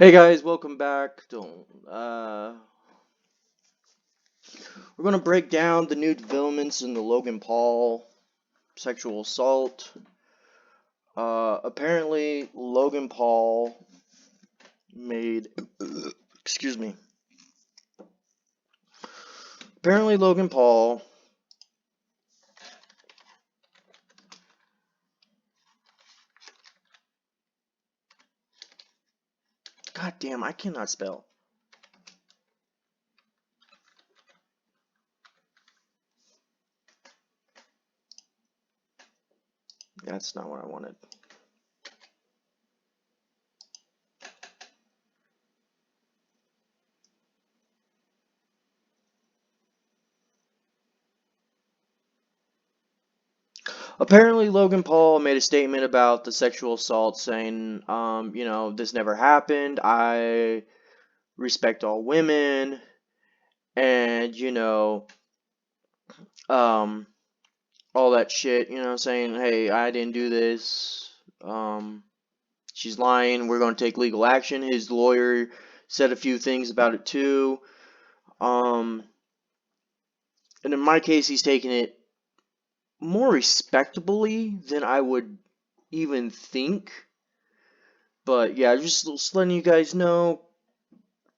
Hey guys, welcome back. We're gonna break down the new developments in the Logan Paul sexual assault. Apparently Logan Paul made, excuse me. Apparently Logan Paul, God damn, I cannot spell. That's not what I wanted. Apparently Logan Paul made a statement about the sexual assault saying, this never happened. I respect all women and, um all that shit, saying, hey, I didn't do this. Um, she's lying. We're going to take legal action. His lawyer said a few things about it too. Um, and in my case, he's taking it more respectably than I would even think. But yeah, just letting you guys know.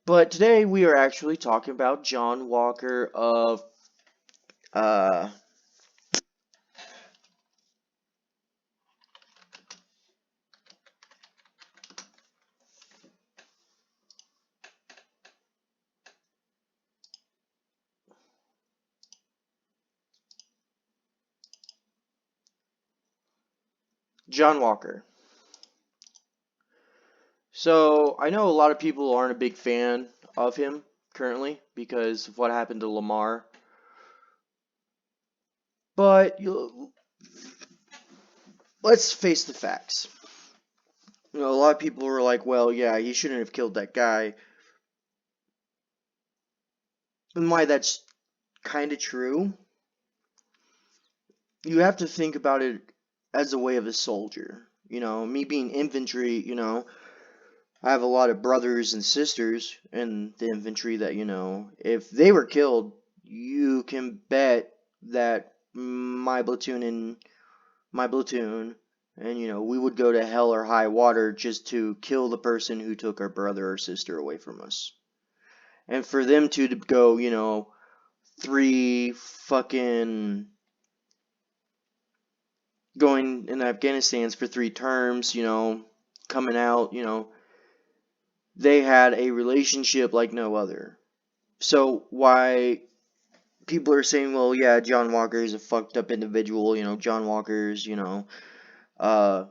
But today we are actually talking about John Walker of uh John Walker. So I know a lot of people aren't a big fan of him currently because of what happened to Lamar. But let's face the facts. A lot of people were like, well, yeah, he shouldn't have killed that guy. And why that's kind of true, you have to think about it as a way of a soldier. Me being infantry, I have a lot of brothers and sisters in the infantry that, if they were killed, you can bet that my platoon and we would go to hell or high water just to kill the person who took our brother or sister away from us. And for them to go, three fucking going in Afghanistan's for 3 terms, coming out, they had a relationship like no other. So why people are saying, well, yeah, John Walker is a fucked up individual, John Walker's, uh,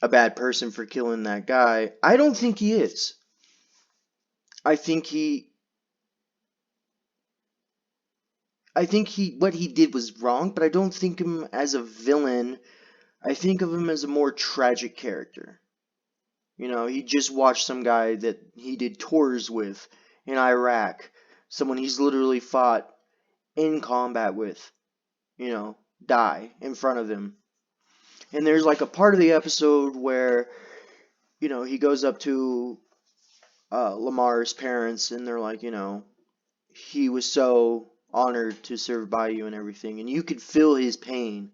a bad person for killing that guy. I don't think he is. I think he, what he did was wrong, but I don't think him as a villain. I think of him as a more tragic character. He just watched some guy that he did tours with in Iraq, someone he's literally fought in combat with, die in front of him. And there's like a part of the episode where, he goes up to Lamar's parents and they're like, he was so honored to serve by you and everything. And you could feel his pain.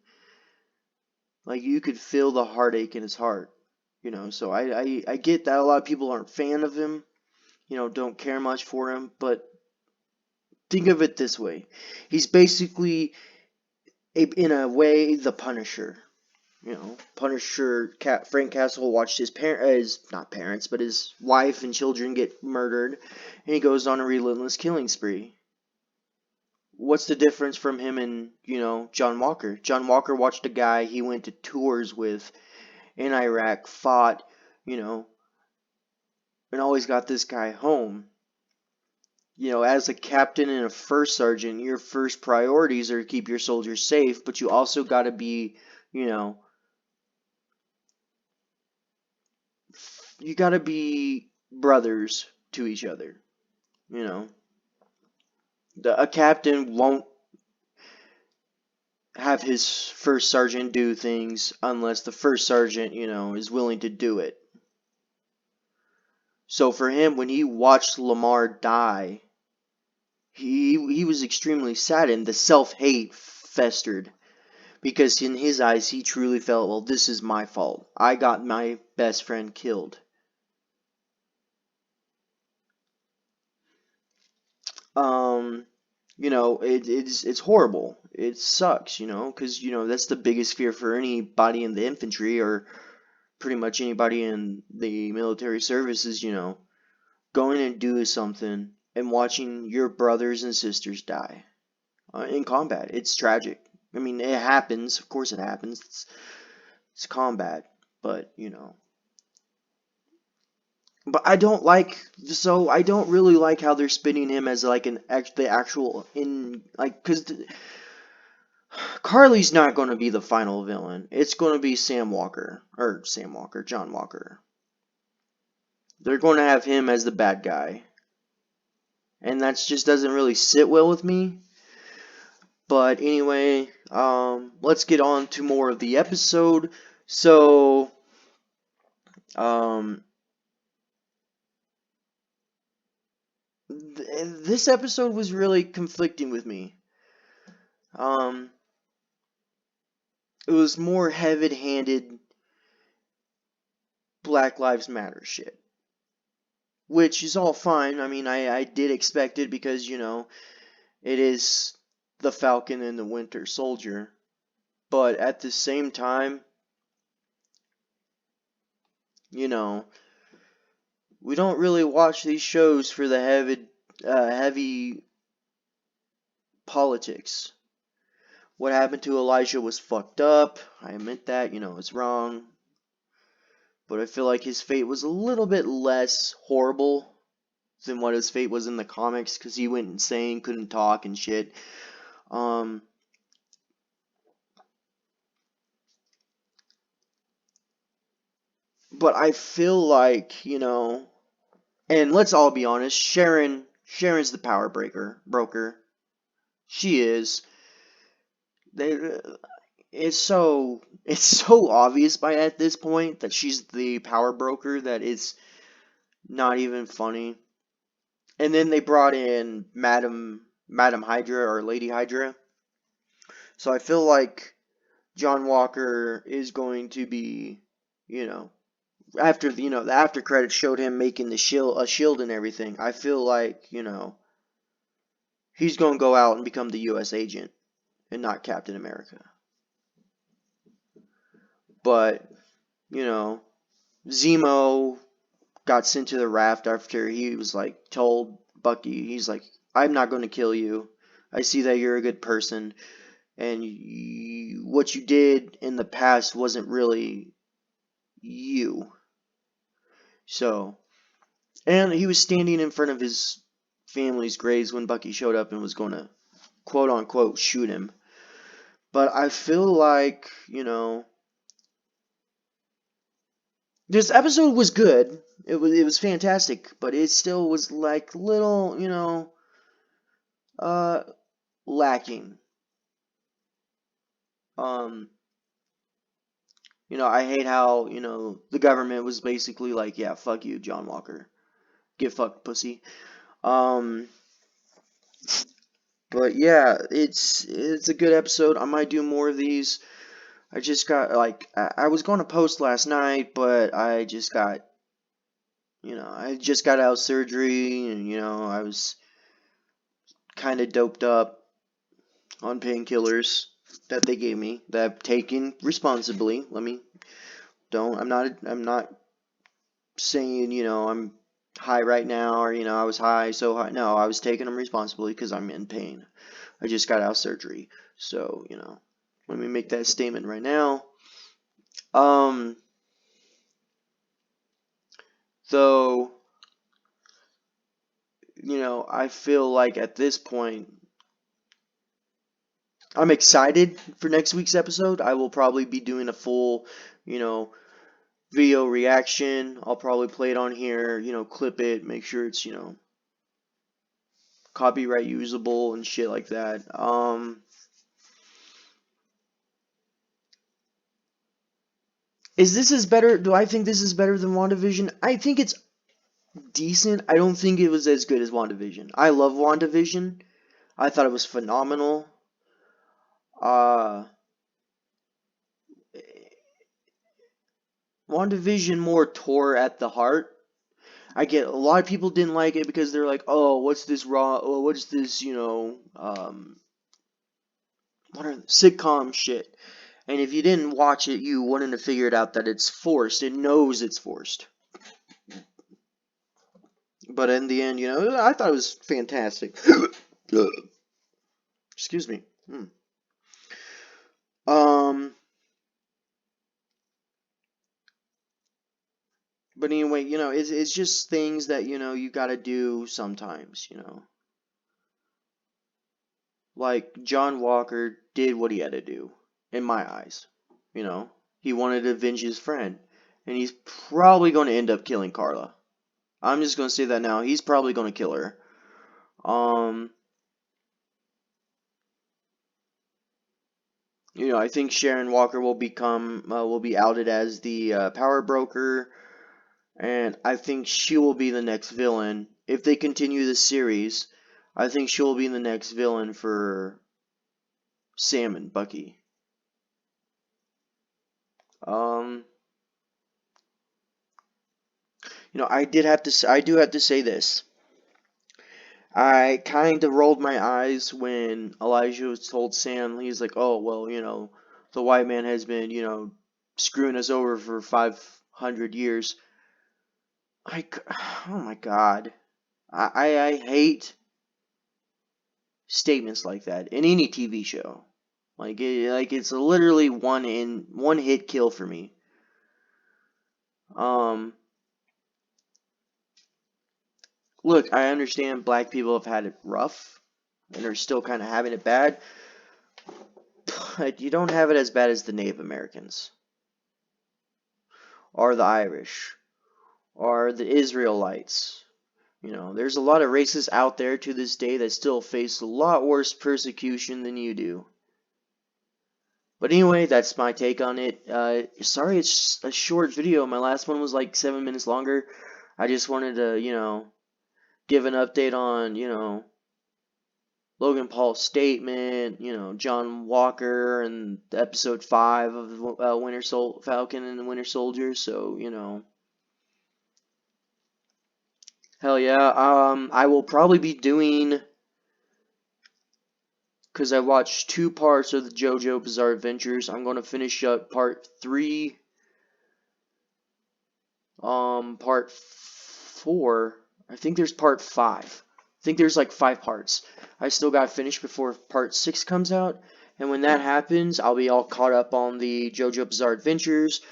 Like you could feel the heartache in his heart. So I get that a lot of people aren't fan of him, don't care much for him, but think of it this way. He's basically, in a way, the Punisher. Punisher, Frank Castle watched not parents, but his wife and children get murdered, and he goes on a relentless killing spree. What's the difference from him and, John Walker? John Walker watched a guy he went to tours with in Iraq, fought, and always got this guy home. As a captain and a first sergeant, your first priorities are to keep your soldiers safe, but you also got to be, you know, you got to be brothers to each other. You know, a captain won't have his first sergeant do things unless the first sergeant, is willing to do it. So for him, when he watched Lamar die, he was extremely saddened. The self-hate festered because in his eyes he truly felt, well, this is my fault. I got my best friend killed. Um, it's horrible. It sucks, because that's the biggest fear for anybody in the infantry or pretty much anybody in the military services, going and doing something and watching your brothers and sisters die in combat. It's tragic. I mean, it happens. Of course, it happens. It's combat, but But I don't really like how they're spinning him as like the actual in like because Carly's not going to be the final villain. It's going to be John Walker. They're going to have him as the bad guy, and that just doesn't really sit well with me. But anyway, let's get on to more of the episode. So, um, this episode was really conflicting with me. Um, it was more heavy-handed Black Lives Matter shit, which is all fine. I mean, I did expect it because, it is the Falcon and the Winter Soldier. But at the same time, you know, we don't really watch these shows for the heavy politics. What happened to Elijah was fucked up. I admit that, it's wrong. But I feel like his fate was a little bit less horrible than what his fate was in the comics because he went insane, couldn't talk and shit. Um, but I feel like, and let's all be honest, Sharon's the power broker. She is. They, it's so obvious by at this point that she's the power broker that it's not even funny. And then they brought in Madam Hydra or Lady Hydra. So I feel like John Walker is going to be, you know, after the after credits showed him making a shield and everything. I feel like, he's going to go out and become the US agent and not Captain America. But, you know, Zemo got sent to the raft after he was like told Bucky, he's like, I'm not going to kill you. I see that you're a good person, and what you did in the past wasn't really you. So, and he was standing in front of his family's graves when Bucky showed up and was going to quote unquote shoot him. But I feel like, this episode was good. It was fantastic, but it still was like little, uh lacking. Um, I hate how, the government was basically like, yeah, fuck you, John Walker. Get fucked, pussy. Um, but yeah, it's a good episode. I might do more of these. I just got like I was going to post last night, but I just got out of surgery, and I was kind of doped up on painkillers that they gave me that I've taken responsibly. I'm not saying, I'm high right now, or, I was high, so high. No, I was taking them responsibly because I'm in pain. I just got out of surgery. So, let me make that statement right now. Um, though, I feel like at this point, I'm excited for next week's episode. I will probably be doing a full, you know, video reaction. I'll probably play it on here, clip it, make sure it's, copyright usable and shit like that. Is this better? Do I think this is better than WandaVision? I think it's decent. I don't think it was as good as WandaVision. I love WandaVision. I thought it was phenomenal. Uh, WandaVision more tore at the heart. I get a lot of people didn't like it because they're like, oh, what's this raw? Oh, what's this? What are sitcom shit? And if you didn't watch it, you wouldn't have figured out that it's forced. It knows it's forced. But in the end, I thought it was fantastic. Excuse me. Um, but anyway, it's just things that you gotta do sometimes. Like John Walker did what he had to do, in my eyes. He wanted to avenge his friend, and he's probably going to end up killing Carla. I'm just going to say that now. He's probably going to kill her. Um, I think Sharon Walker will be outed as the power broker, and I think she will be the next villain if they continue the series. I think she will be the next villain for Sam and Bucky. Um, I do have to say this. I kind of rolled my eyes when Elijah told Sam, he's like, oh, well, the white man has been, screwing us over for 500 years. Like, oh my God. I hate statements like that in any TV show. It's literally one hit kill for me. Um, Look, I understand black people have had it rough and are still kind of having it bad, but you don't have it as bad as the Native Americans or the Irish or the Israelites. There's a lot of races out there to this day that still face a lot worse persecution than you do. But anyway, that's my take on it. Sorry, it's a short video. My last one was like 7 minutes longer. I just wanted to, give an update on, Logan Paul's statement, John Walker and episode 5 of Falcon and the Winter Soldier. So, hell yeah. I will probably be doing, because I watched 2 parts of the JoJo Bizarre Adventures. I'm going to finish up part 3. Part 4. I think there's part 5. I think there's like 5 parts. I still got to finish before part 6 comes out. And when that happens, I'll be all caught up on the JoJo Bizarre Adventures.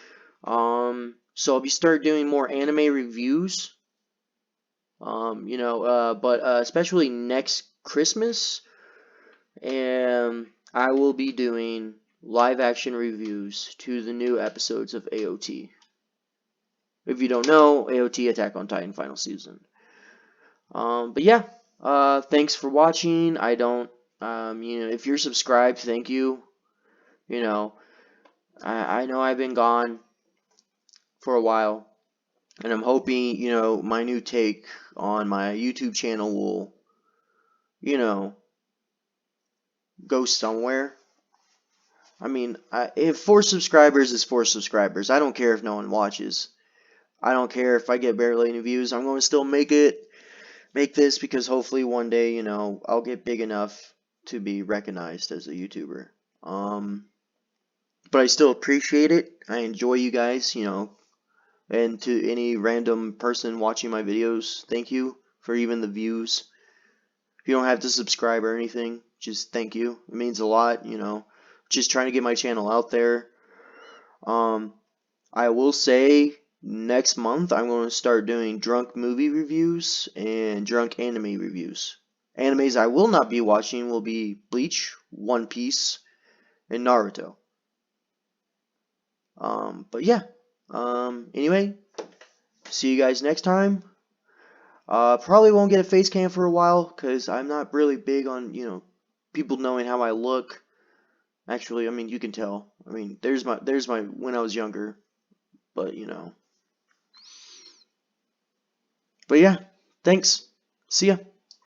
So I'll be start doing more anime reviews. But especially next Christmas, and I will be doing live action reviews to the new episodes of AOT. If you don't know, AOT Attack on Titan final season. But yeah, thanks for watching. If you're subscribed, thank you. I know I've been gone for a while, and I'm hoping, my new take on my YouTube channel will, go somewhere. I mean, if 4 subscribers is 4 subscribers, I don't care if no one watches. I don't care if I get barely any views. I'm going to still make this because hopefully one day, I'll get big enough to be recognized as a YouTuber. But I still appreciate it. I enjoy you guys, and to any random person watching my videos, thank you for even the views. If you don't have to subscribe or anything, just thank you. It means a lot, just trying to get my channel out there. I will say next month I'm going to start doing drunk movie reviews and drunk anime reviews. Animes I will not be watching will be Bleach, One Piece, and Naruto. But yeah. Anyway, see you guys next time. Probably won't get a face cam for a while because I'm not really big on, people knowing how I look. Actually, I mean, you can tell. I mean, there's my when I was younger, but But yeah, thanks. See ya.